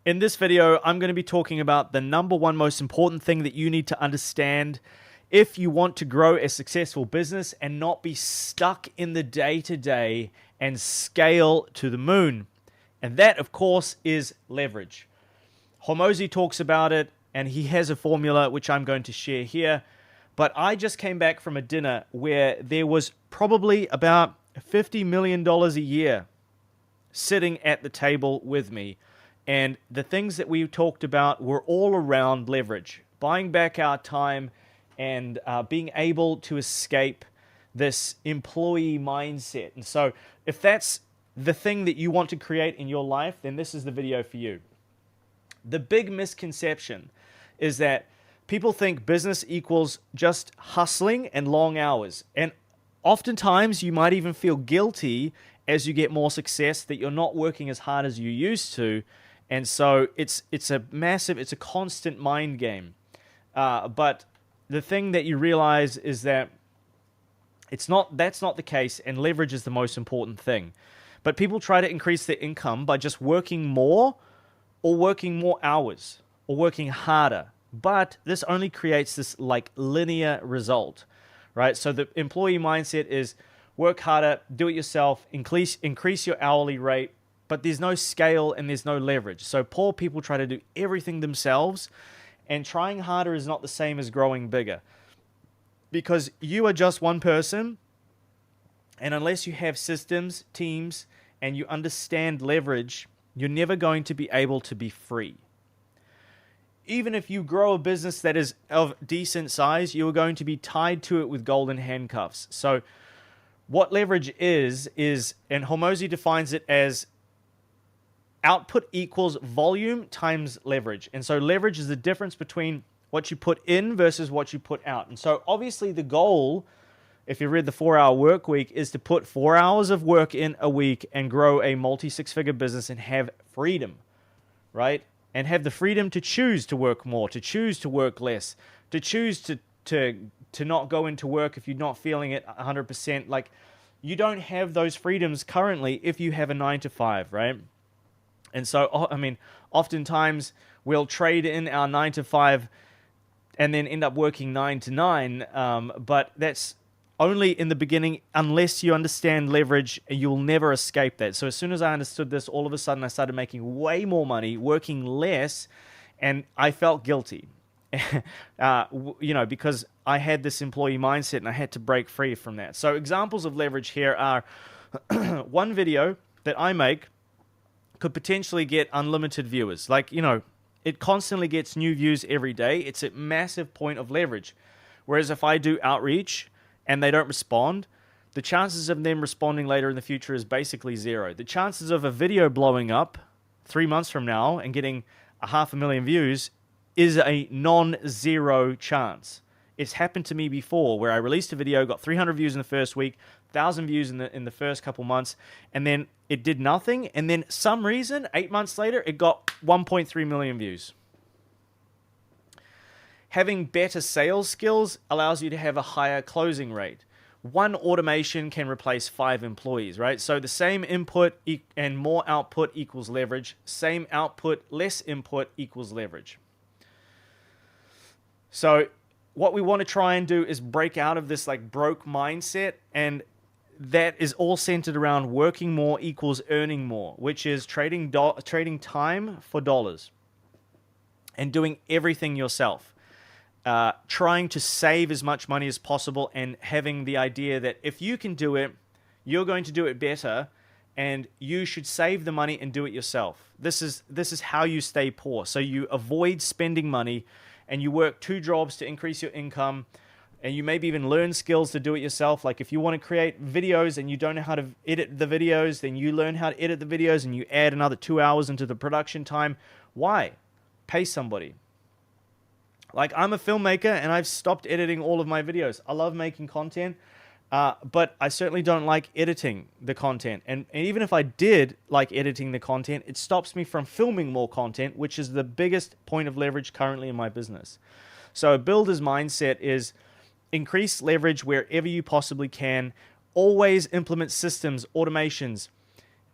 In this video, I'm going to be talking about the number one most important thing that you need to understand if you want to grow a successful business and not be stuck in the day-to-day and scale to the moon. And that, of course, is leverage. Hormozi talks about it, and he has a formula which I'm going to share here. But I just came back from a dinner where there was probably about $50 million a year sitting at the table with me. And the things that we talked about were all around leverage, buying back our time and being able to escape this employee mindset. And so if that's the thing that you want to create in your life, then this is the video for you. The big misconception is that people think business equals just hustling and long hours. And oftentimes you might even feel guilty as you get more success that you're not working as hard as you used to. And so it's a constant mind game. But the thing that you realize is that that's not the case, and leverage is the most important thing. But people try to increase their income by just working more or working more hours or working harder. But this only creates this like linear result, right? So the employee mindset is work harder, do it yourself, increase your hourly rate, but there's no scale and there's no leverage. So poor people try to do everything themselves, and trying harder is not the same as growing bigger. Because you are just one person, and unless you have systems, teams, and you understand leverage, you're never going to be able to be free. Even if you grow a business that is of decent size, you are going to be tied to it with golden handcuffs. So what leverage is, and Hormozi defines it as output equals volume times leverage. And so leverage is the difference between what you put in versus what you put out. And so obviously the goal, if you read the 4-hour work week, is to put 4 hours of work in a week and grow a multi-six-figure business and have freedom, right? And have the freedom to choose to work more, to choose to work less, to choose to not go into work if you're not feeling it 100%. Like, you don't have those freedoms currently if you have a 9-to-5, right? And so, I mean, oftentimes we'll trade in our 9-to-5 and then end up working 9-to-9. But that's only in the beginning. Unless you understand leverage, you'll never escape that. So as soon as I understood this, all of a sudden I started making way more money, working less, and I felt guilty. Because I had this employee mindset and I had to break free from that. So examples of leverage here are one video that I make could potentially get unlimited viewers. Like, it constantly gets new views every day. It's a massive point of leverage. Whereas if I do outreach and they don't respond, the chances of them responding later in the future is basically zero. The chances of a video blowing up 3 months from now and getting 500,000 views is a non-zero chance. It's happened to me before where I released a video, got 300 views in the first week, 1,000 views in the first couple months, and then it did nothing. And then some reason, 8 months later, it got 1.3 million views. Having better sales skills allows you to have a higher closing rate. One automation can replace 5 employees, right? So the same input and more output equals leverage. Same output, less input equals leverage. So what we want to try and do is break out of this like broke mindset, and that is all centered around working more equals earning more, which is trading time for dollars and doing everything yourself. Trying to save as much money as possible and having the idea that if you can do it, you're going to do it better, and you should save the money and do it yourself. This is how you stay poor. So you avoid spending money and you work 2 jobs to increase your income, and you maybe even learn skills to do it yourself. Like if you want to create videos and you don't know how to edit the videos, then you learn how to edit the videos and you add another 2 hours into the production time. Why? Pay somebody. Like, I'm a filmmaker and I've stopped editing all of my videos. I love making content, but I certainly don't like editing the content. And even if I did like editing the content, it stops me from filming more content, which is the biggest point of leverage currently in my business. So a builder's mindset is increase leverage wherever you possibly can. Always implement systems, automations.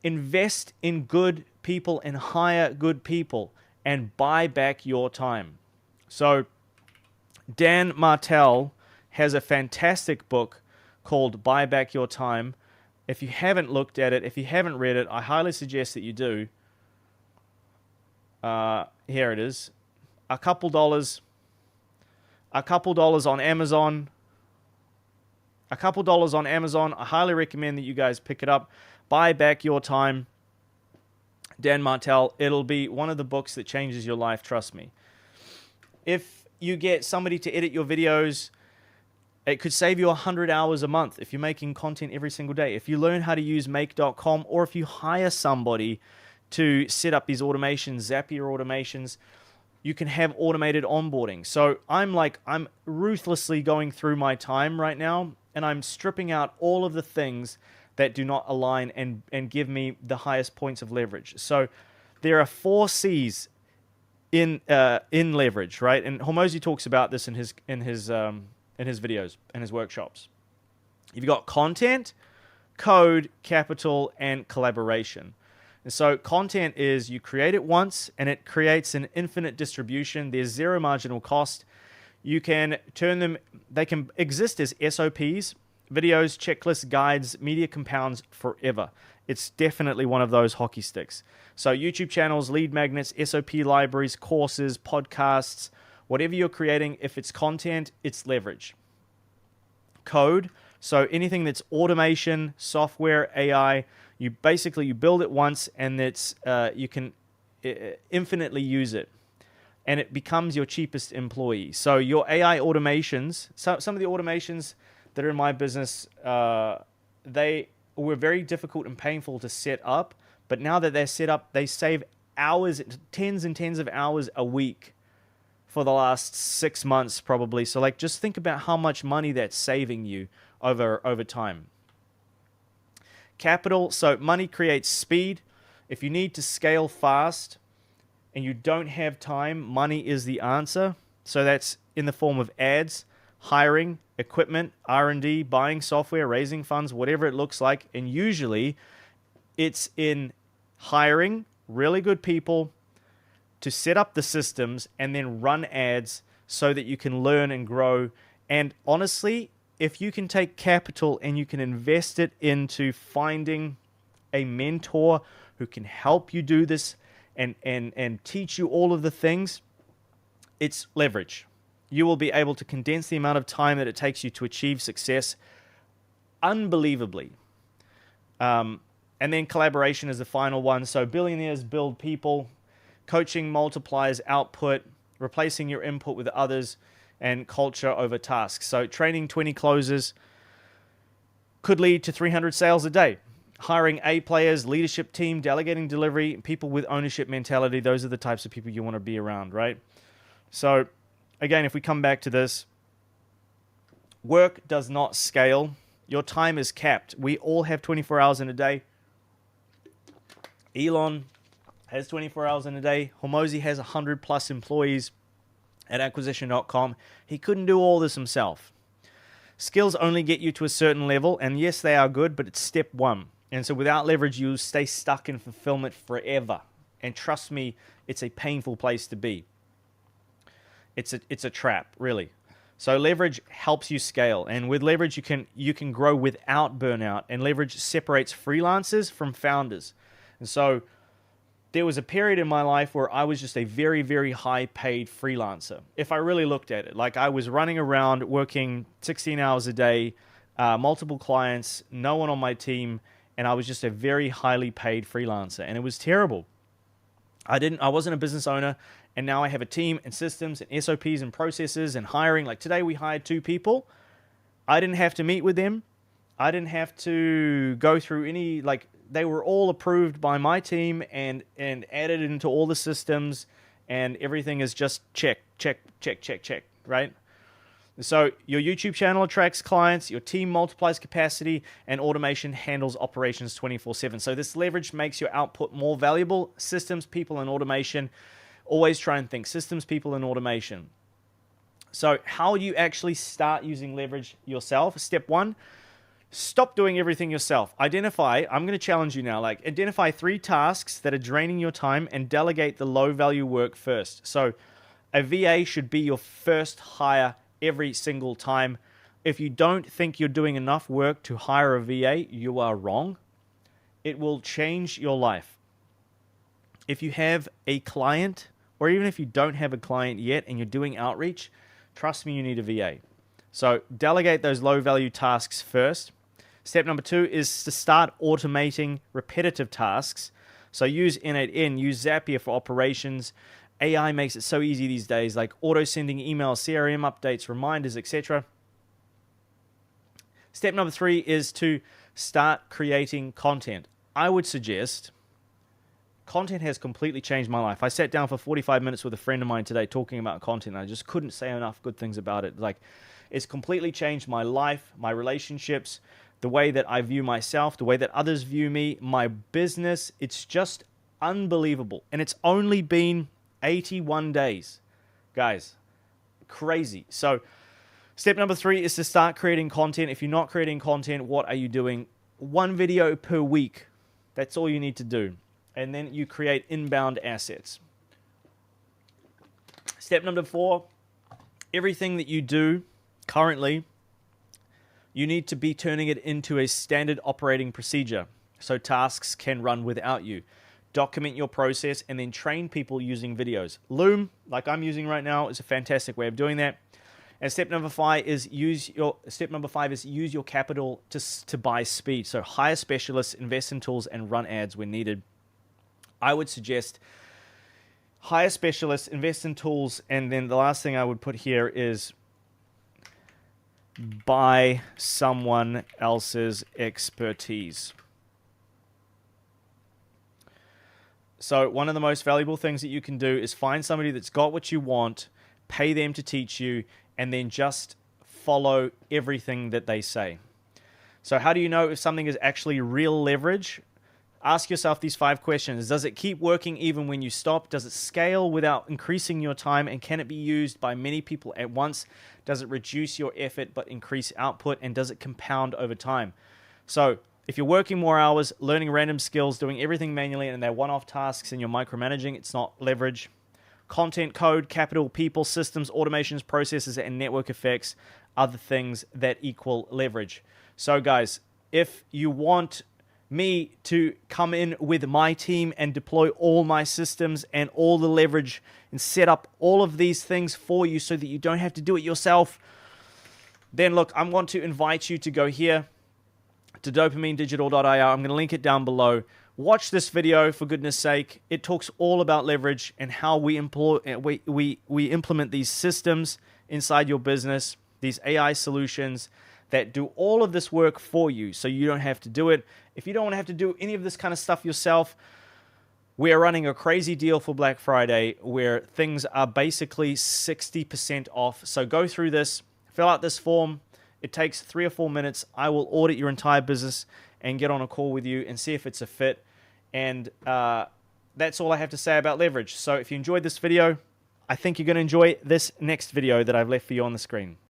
Invest in good people and hire good people. and buy back your time. So Dan Martell has a fantastic book called Buy Back Your Time. If you haven't looked at it, if you haven't read it, I highly suggest that you do. Here it is. A couple dollars on Amazon. A couple dollars on Amazon. I highly recommend that you guys pick it up. Buy Back Your Time. Dan Martell. It'll be one of the books that changes your life, trust me. If you get somebody to edit your videos, it could save you 100 hours a month if you're making content every single day. If you learn how to use make.com, or if you hire somebody to set up these automations, Zapier automations, you can have automated onboarding. So I'm ruthlessly going through my time right now, and I'm stripping out all of the things that do not align and give me the highest points of leverage. So there are 4 C's in leverage, right? And Hormozi talks about this in his videos and his workshops. You've got content, code, capital, and collaboration. And so content is you create it once and it creates an infinite distribution. There's zero marginal cost. You can turn them, they can exist as SOPs, videos, checklists, guides, media compounds forever. It's definitely one of those hockey sticks. So YouTube channels, lead magnets, SOP libraries, courses, podcasts, whatever you're creating, if it's content, it's leverage. Code, so anything that's automation, software, AI, you build it once and you can infinitely use it. And it becomes your cheapest employee. So your AI automations, some of the automations that are in my business, they were very difficult and painful to set up. But now that they're set up, they save hours, tens and tens of hours a week for the last 6 months probably. So just think about how much money that's saving you over time. Capital, so money creates speed. If you need to scale fast and you don't have time, money is the answer. So that's in the form of ads, hiring, equipment, R&D, buying software, raising funds, whatever it looks like. And usually it's in hiring really good people to set up the systems and then run ads so that you can learn and grow. And honestly, if you can take capital and you can invest it into finding a mentor who can help you do this and teach you all of the things, it's leverage. You will be able to condense the amount of time that it takes you to achieve success unbelievably. And then collaboration is the final one. So billionaires build people. Coaching multiplies output, replacing your input with others, and culture over tasks. So training 20 closers could lead to 300 sales a day. Hiring A players, leadership team, delegating delivery, people with ownership mentality. Those are the types of people you want to be around, right? So again, if we come back to this, work does not scale. Your time is capped. We all have 24 hours in a day. Elon has 24 hours in a day. Hormozi has 100 plus employees at acquisition.com. He couldn't do all this himself. Skills only get you to a certain level, and yes, they are good, but it's step 1. And so without leverage, you stay stuck in fulfillment forever. And trust me, it's a painful place to be. It's a trap, really. So leverage helps you scale, and with leverage, you can grow without burnout. And leverage separates freelancers from founders. And so there was a period in my life where I was just a very, very high-paid freelancer. If I really looked at it, I was running around working 16 hours a day, multiple clients, no one on my team, and I was just a very highly paid freelancer, and it was terrible. I wasn't a business owner, and now I have a team and systems and SOPs and processes and hiring. Like today, we hired 2 people. I didn't have to meet with them. I didn't have to go through any they were all approved by my team and added into all the systems, and everything is just check, right? So your YouTube channel attracts clients, your team multiplies capacity, and automation handles operations 24/7. So this leverage makes your output more valuable. Systems, people, and automation. Always try and think systems, people, and automation. So how do you actually start using leverage yourself? Step 1, Stop doing everything yourself. I'm going to challenge you now, like identify 3 tasks that are draining your time and delegate the low value work first. So a VA should be your first hire every single time. If you don't think you're doing enough work to hire a VA, you are wrong. It will change your life. If you have a client, or even if you don't have a client yet and you're doing outreach, trust me, you need a VA. So delegate those low value tasks first. Step number 2 is to start automating repetitive tasks. So use N8N, use Zapier for operations. AI makes it so easy these days, like auto-sending emails, CRM updates, reminders, etc. Step number 3 is to start creating content. I would suggest, content has completely changed my life. I sat down for 45 minutes with a friend of mine today talking about content. And I just couldn't say enough good things about it. Like, it's completely changed my life, my relationships, the way that I view myself, the way that others view me, my business. It's just unbelievable. And it's only been 81 days. Guys, crazy. So step number 3 is to start creating content. If you're not creating content, what are you doing? 1 video per week. That's all you need to do. And then you create inbound assets. Step number 4, everything that you do currently, you need to be turning it into a standard operating procedure so tasks can run without you. Document your process and then train people using videos. Loom, like I'm using right now, is a fantastic way of doing that. And step number 5 is use your capital to buy speed. So hire specialists, invest in tools, and run ads when needed. I would suggest hire specialists, invest in tools, and then the last thing I would put here is buy someone else's expertise. So one of the most valuable things that you can do is find somebody that's got what you want, pay them to teach you, and then just follow everything that they say. So how do you know if something is actually real leverage? Ask yourself these 5 questions. Does it keep working even when you stop? Does it scale without increasing your time? And can it be used by many people at once? Does it reduce your effort but increase output? And does it compound over time? So if you're working more hours, learning random skills, doing everything manually, and they're one-off tasks and you're micromanaging, it's not leverage. Content, code, capital, people, systems, automations, processes, and network effects are the things that equal leverage. So guys, if you want me to come in with my team and deploy all my systems and all the leverage and set up all of these things for you so that you don't have to do it yourself, then look, I want to invite you to go here to dopamineDigital.io. I'm going to link it down below. Watch this video, for goodness sake. It talks all about leverage and how we implement these systems inside your business, these AI solutions that do all of this work for you so you don't have to do it. If you don't want to have to do any of this kind of stuff yourself, we are running a crazy deal for Black Friday where things are basically 60% off. So go through this, fill out this form. It takes 3 or 4 minutes. I will audit your entire business and get on a call with you and see if it's a fit. And that's all I have to say about leverage. So if you enjoyed this video, I think you're going to enjoy this next video that I've left for you on the screen.